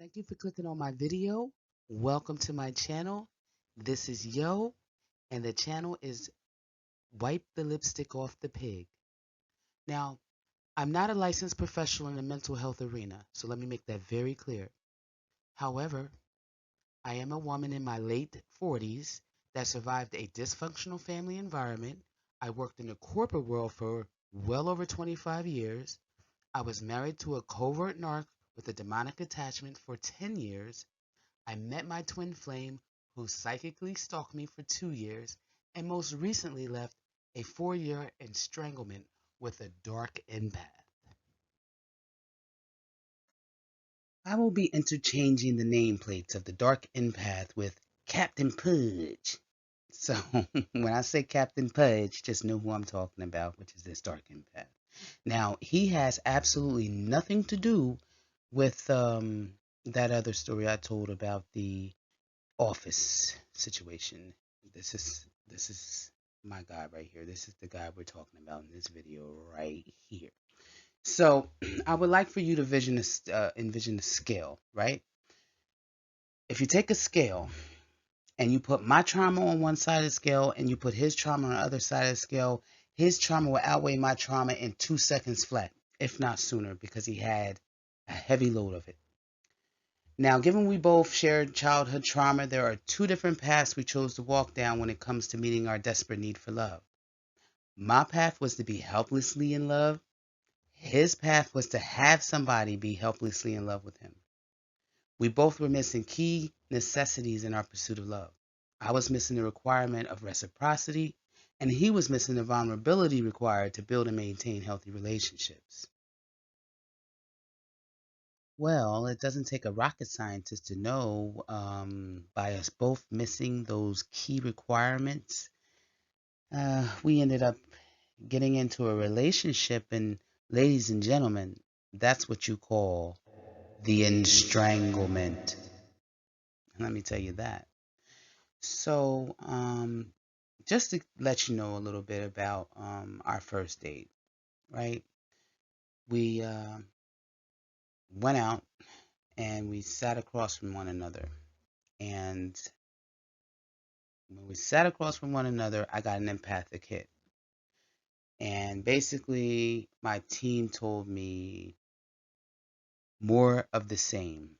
Thank you for clicking on my video. Welcome to my channel. This is Yo, and the channel is Wipe the Lipstick Off the Pig. Now, I'm not a licensed professional in the mental health arena, so let me make that very clear. However, I am a woman in my late 40s that survived a dysfunctional family environment. I worked in the corporate world for well over 25 years. I was married to a covert narc with a demonic attachment for 10 years. I met my twin flame who psychically stalked me for 2 years and most recently left a 4-year estranglement with a dark empath. I will be interchanging the nameplates of the Dark Empath with Captain Pudge. So when I say Captain Pudge, just know who I'm talking about, which is this Dark Empath. Now, he has absolutely nothing to do with that other story I told about the office situation. This is my guy right here. This is the guy we're talking about in this video right here. So I would like for you to envision the scale, right? If you take a scale and you put my trauma on one side of the scale and you put his trauma on the other side of the scale, his trauma will outweigh my trauma in 2 seconds flat, if not sooner, because he had a heavy load of it. Now, given we both shared childhood trauma, there are two different paths we chose to walk down when it comes to meeting our desperate need for love. My path was to be helplessly in love. His path was to have somebody be helplessly in love with him. We both were missing key necessities in our pursuit of love. I was missing the requirement of reciprocity, and he was missing the vulnerability required to build and maintain healthy relationships. Well, it doesn't take a rocket scientist to know by us both missing those key requirements, we ended up getting into a relationship. And ladies and gentlemen, that's what you call the Enstranglement. Let me tell you that. So, just to let you know a little bit about our first date, right? We went out and we sat across from one another. And when we sat across from one another, I got an empathic hit. And basically, my team told me more of the same.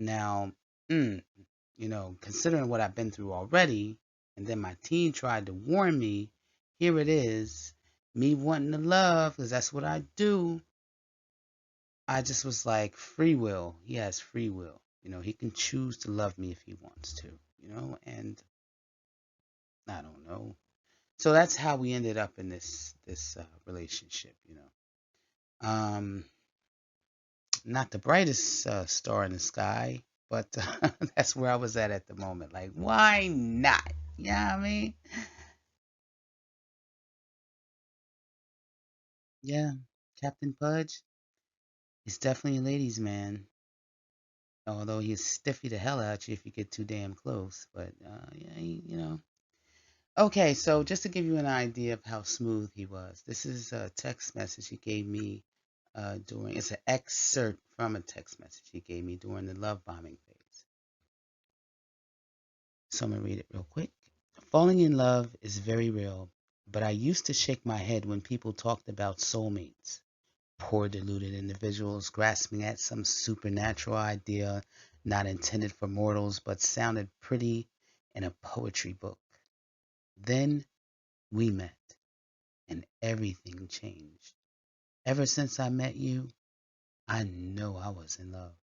Now, considering what I've been through already, and then my team tried to warn me, here it is, me wanting to love, because that's what I do. I just was like, free will. He has free will. He can choose to love me if he wants to, and I don't know. So that's how we ended up in this relationship. Um, Not the brightest star in the sky, but that's where I was at the moment. Like, why not? Yeah, I mean, yeah, Captain Pudge is definitely a ladies' man. Although he'll stiffy the hell out you if you get too damn close. But yeah, Okay, so just to give you an idea of how smooth he was, this is a text message he gave me it's an excerpt from a text message he gave me during the love bombing phase. So I'm going to read it real quick. Falling in love is very real, but I used to shake my head when people talked about soulmates. Poor deluded individuals grasping at some supernatural idea not intended for mortals but sounded pretty in a poetry book. Then we met, and everything changed. Ever since I met you, I know I was in love.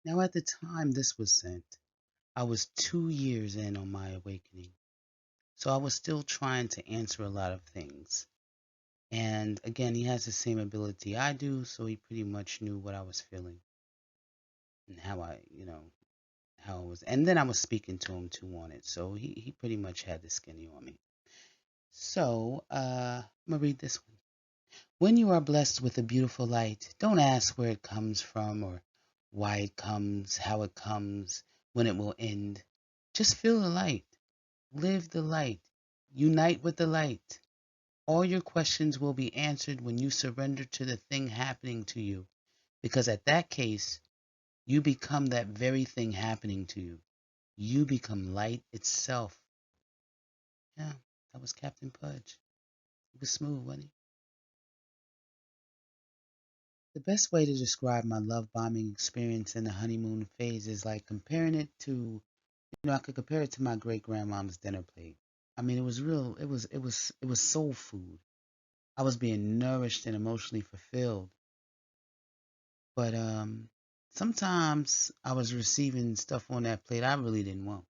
Now, at the time this was sent, I was 2 years in on my awakening, so I was still trying to answer a lot of things. And again, he has the same ability I do, so he pretty much knew what I was feeling and how I was. And then I was speaking to him too on it, so he pretty much had the skinny on me. So, I'm gonna read this one. When you are blessed with a beautiful light, don't ask where it comes from or why it comes, how it comes, when it will end. Just feel the light, live the light, unite with the light. All your questions will be answered when you surrender to the thing happening to you. Because at that case, you become that very thing happening to you. You become light itself. Yeah, that was Captain Pudge. He was smooth, wasn't he? The best way to describe my love bombing experience in the honeymoon phase is like comparing it to, I could compare it to my great grandmom's dinner plate. I mean, it was real. It was soul food. I was being nourished and emotionally fulfilled. But sometimes I was receiving stuff on that plate I really didn't want,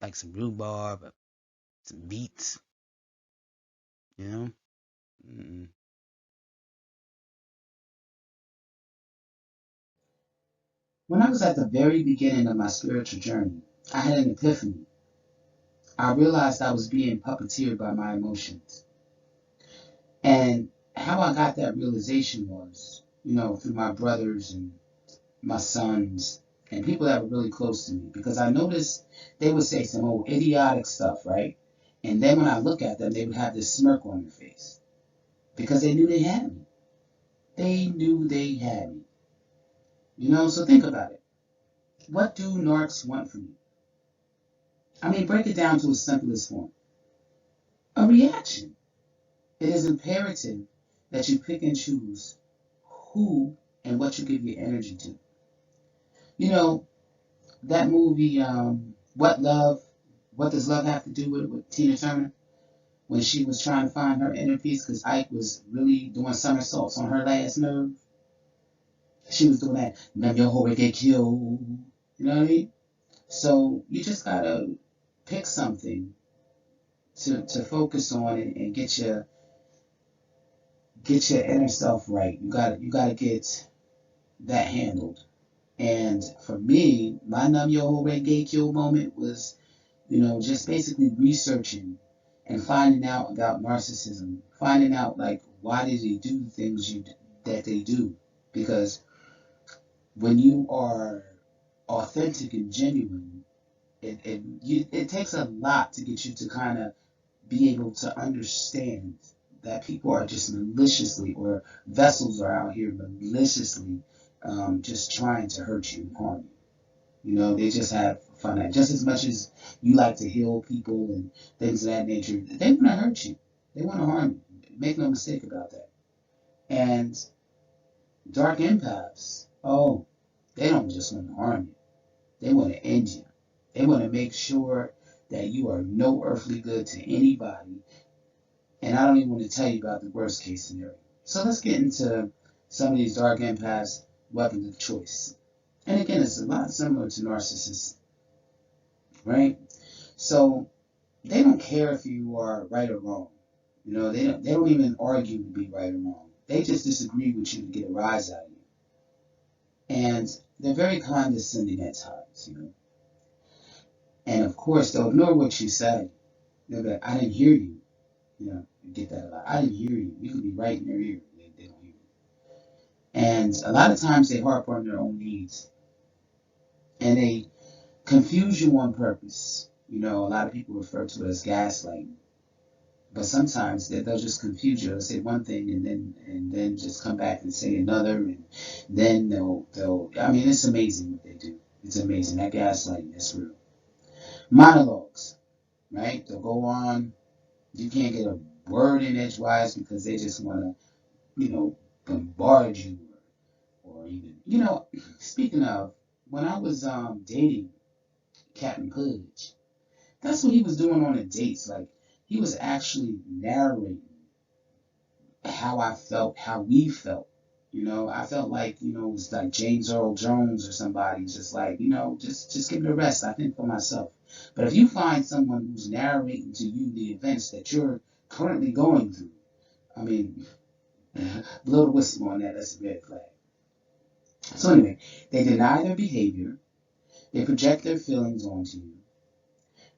like some rhubarb, some beets, you know. Mm-mm. When I was at the very beginning of my spiritual journey, I had an epiphany. I realized I was being puppeteered by my emotions. And how I got that realization was, through my brothers and my sons and people that were really close to me. Because I noticed they would say some old idiotic stuff, right? And then when I look at them, they would have this smirk on their face because they knew they had me. They knew they had me. So think about it. What do narcs want from you? I mean, break it down to its simplest form. A reaction. It is imperative that you pick and choose who and what you give your energy to. You know, that movie, What Love, What Does Love Have to Do with Tina Turner? When she was trying to find her inner peace because Ike was really doing somersaults on her last nerve. She was doing that, numb your whole get killed. You know what I mean? So you just gotta pick something to focus on and get your inner self right. You gotta get that handled. And for me, my numb your whole gay kill moment was, just basically researching and finding out about narcissism, finding out like why did they do things that they do. Because when you are authentic and genuine, it takes a lot to get you to kind of be able to understand that people are just maliciously, or vessels are out here maliciously, just trying to hurt you and harm you. They just have fun at just as much as you like to heal people and things of that nature. They want to hurt you. They want to harm you. Make no mistake about that. And dark empaths, oh, they don't just want to harm you. They want to end you. They want to make sure that you are no earthly good to anybody. And I don't even want to tell you about the worst case scenario. So let's get into some of these dark empaths' weapons of choice. And again, it's a lot similar to narcissists, right? So they don't care if you are right or wrong. They don't even argue to be right or wrong. They just disagree with you to get a rise out of you. And they're very condescending at times. And of course, they'll ignore what you say. They'll be like, I didn't hear you. You get that a lot. I didn't hear you. You could be right in their ear. They don't hear you. And a lot of times they harp on their own needs. And they confuse you on purpose. A lot of people refer to it as gaslighting. But sometimes they'll just confuse you. They'll say one thing and then just come back and say another, and then they'll. I mean, it's amazing what they do. It's amazing. That gaslighting is real. Monologues, right? They'll go on. You can't get a word in edgewise because they just want to, bombard you, or even, Speaking of, when I was dating Captain Pudge, that's what he was doing on the dates. Like, he was actually narrating how I felt, how we felt. I felt like, it was like James Earl Jones or somebody, just like, just give it a rest, I think, for myself. But if you find someone who's narrating to you the events that you're currently going through, I mean, blow the whistle on that, that's a red flag. So anyway, they deny their behavior, they project their feelings onto you,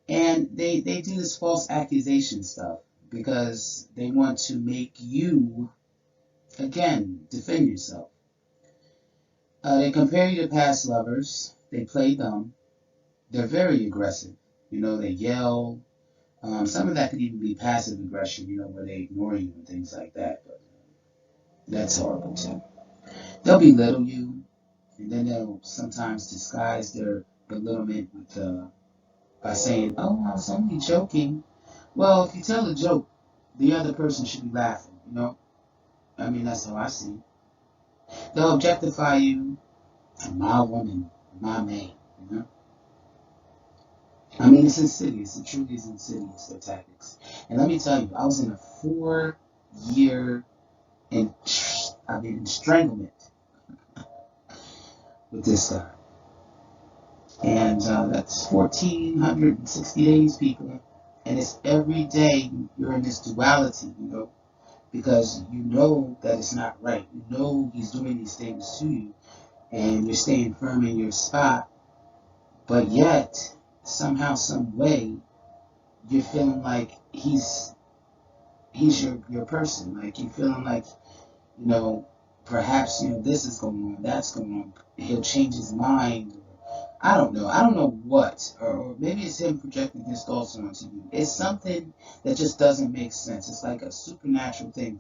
and they do this false accusation stuff because they want to make you, again, defend yourself. They compare you to past lovers. They play dumb. They're very aggressive. They yell. Some of that could even be passive aggression, where they ignore you and things like that. But that's horrible too. They'll belittle you, and then they'll sometimes disguise their belittlement by saying, "Oh, I was only joking." Well, if you tell a joke, the other person should be laughing. I mean, that's how I see it. They'll objectify you, my woman, my man. You know. I mean, it's insidious. It truly is insidious, their tactics. And let me tell you, I was in a 4 year in, estranglement with this guy. And that's 1,460 days, people. And it's every day you're in this duality, because you know that it's not right. You know he's doing these things to you, and you're staying firm in your spot, but yet, somehow, some way, you're feeling like he's your person. Like you're feeling like, you know, perhaps, this is going on, that's going on. He'll change his mind. I don't know. I don't know what. Or maybe it's him projecting his thoughts onto you. It's something that just doesn't make sense. It's like a supernatural thing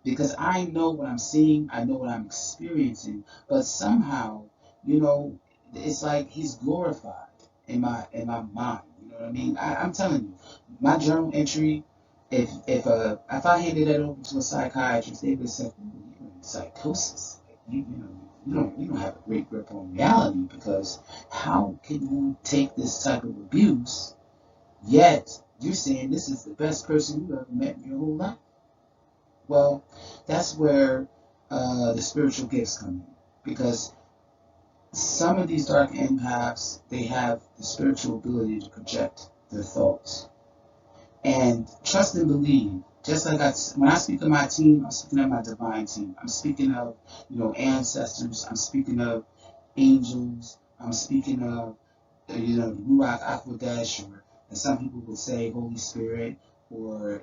because I know what I'm seeing, I know what I'm experiencing, but somehow, you know, it's like he's glorified in my mind. You know what I mean? I'm telling you, my journal entry, if I handed that over to a psychiatrist, they would say, "Ooh, you're in psychosis. Like, you don't have a great grip on reality because how can you take this type of abuse, yet you're saying this is the best person you ever met in your whole life?" Well, that's where the spiritual gifts come in, because some of these dark empaths, they have the spiritual ability to project their thoughts. And trust and believe, just like when I speak of my team, I'm speaking of my divine team. I'm speaking of, ancestors. I'm speaking of angels. I'm speaking of, Ruach Aquadesh, or as some people would say, Holy Spirit, or,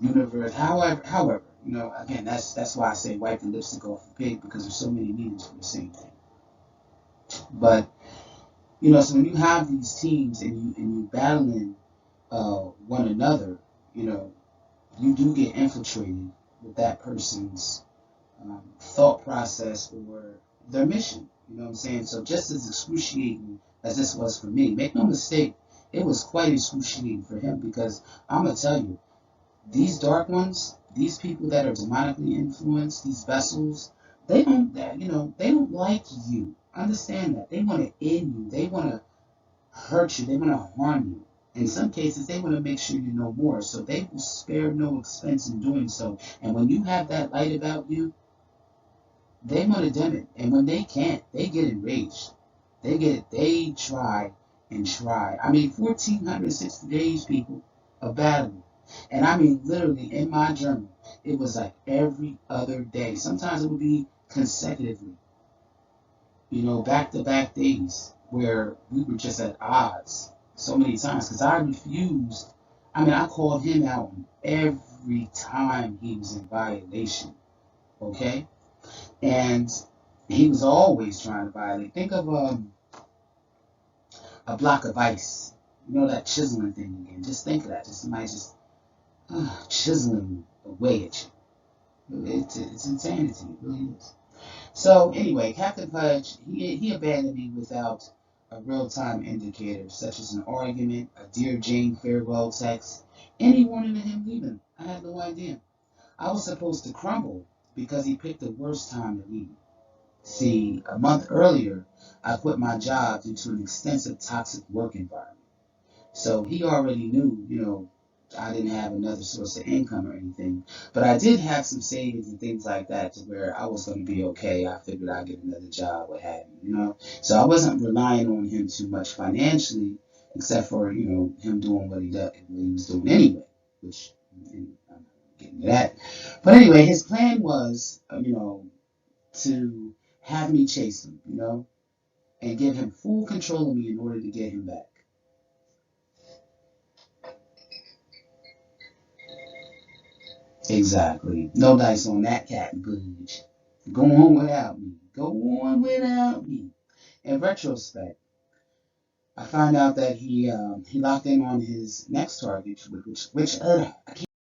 universe. However, again, that's why I say wipe the lipstick off the pig, because there's so many meanings for the same thing. But, so when you have these teams and you battling one another, you know, you do get infiltrated with that person's thought process or their mission. You know what I'm saying? So just as excruciating as this was for me, make no mistake, it was quite excruciating for him, because I'm gonna tell you, these dark ones, these people that are demonically influenced, these vessels, they don't like you. Understand that. They want to end you. They want to hurt you. They want to harm you. In some cases, they want to make sure you know more. So they will spare no expense in doing so. And when you have that light about you, they want to dim it. And when they can't, they get enraged. They try and try. I mean, 1,460 days, people, of battling. And I mean, literally, in my journal, it was like every other day. Sometimes it would be consecutively, back to back days where we were just at odds so many times, because I refused. I mean, I called him out every time he was in violation, okay? And he was always trying to violate. Think of a block of ice. You know that chiseling thing again. Just think of that. Just somebody just chiseling away at you. It's insanity. It really is. So anyway, Captain Pudge, he abandoned me without a real-time indicator, such as an argument, a Dear Jane farewell text, any warning of him leaving. I had no idea. I was supposed to crumble because he picked the worst time to leave. See, a month earlier, I quit my job due to an extensive toxic work environment. So he already knew, I didn't have another source of income or anything. But I did have some savings and things like that to where I was going to be okay. I figured I'd get another job, what have you. So I wasn't relying on him too much financially, except for, him doing what he was doing anyway, which, and I'm getting to that. But anyway, his plan was, to have me chase him, and give him full control of me in order to get him back. Exactly. No dice on that, Captain Pudge. Go on without me. Go on without me. In retrospect, I find out that he locked in on his next target, which I can't